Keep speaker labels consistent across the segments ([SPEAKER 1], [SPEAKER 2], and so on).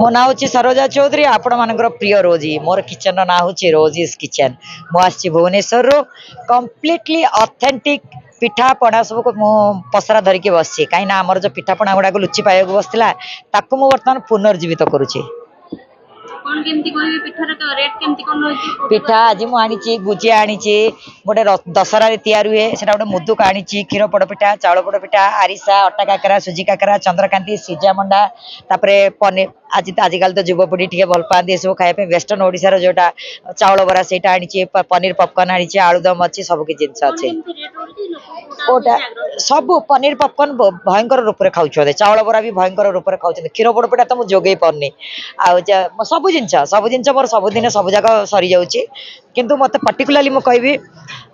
[SPEAKER 1] मो ना हूँ सरोजा चौधरी आपण मानकर प्रिय रोजी मोर किचन ना हूँ रोजीज किचन मुझे भुवनेश्वर कम्प्लीटली ऑथेंटिक पिठा पणा सब मु पसरा धरिकी बसची कहीं आमर जो पिठा पणा गुड़ाक लुचि पाइबा बसला ताकू मु बर्तमान पुनर्जीवित करुचे।
[SPEAKER 2] कौन केमती कहबे पिठार रेट केमती कोन होई
[SPEAKER 1] पिठा आज मु आनी गुजिया आनी गोटे दशहरा तैयार हुए से गोटे मुदुक आनी क्षीर पोड़ पिठा चाउल पोड़ पिठा आरिसा अटा काकरा सुजी काकरा चंद्रकांति सिजा मंडा तापरे पनीर आज तो आजिकल तो युवपीढ़ी टे भल पाती ये सब खाया वेस्टर्न ओडिशार जोटा चाउल बरा से आनी पनीर पपकर्न आनी आलुदम अच्छी सबकि जिनस अच्छे ओटा सब पनीर पपकर्न भयंकर रूप में खाऊ चाउल बरा भी भयंकर रूप में खाऊ क्षीर पोड़ पिठा तो मुझे जोगे पारनी सब जिन मोर सबुदिन सब जाक सरी जाऊँगी किंतु मत पर्टिकुलाली मु कहबी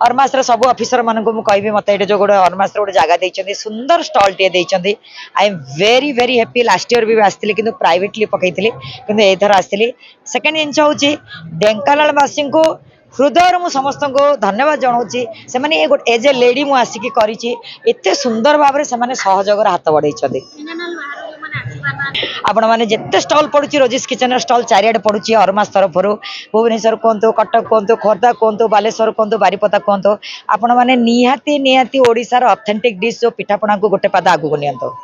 [SPEAKER 1] अरमास सब ऑफिसर मान को कहबी मत ये जो गोटे अरमास गोटे जगह देते सुंदर स्टॉल टे देते I am very very happy last year भी आसती कि प्राइवेटली पकई कि एथर आसती सेकेंड जिन हूँ ढेंकानालवासी को हृदय मु समस्त को धन्यवाद जनाऊँगी से एज ए लेडी मु आसिकी करी एते सुंदर भाव से सहयोग हाथ बढ़े आपण मैंने जिते स्टल पड़ुची रोजीज किचन स्टल चारियाडे पड़ुची अरमास तरफ भुवनेश्वर कहतु कटक कहतु खोर्धा कहतु बालेश्वर कहतु बारीपदा कहतु आपण मैंने निहाती निहाती ओडिशार ऑथेंटिक डिश जो पिठापणा को गोटे पाद आगू नियंतो।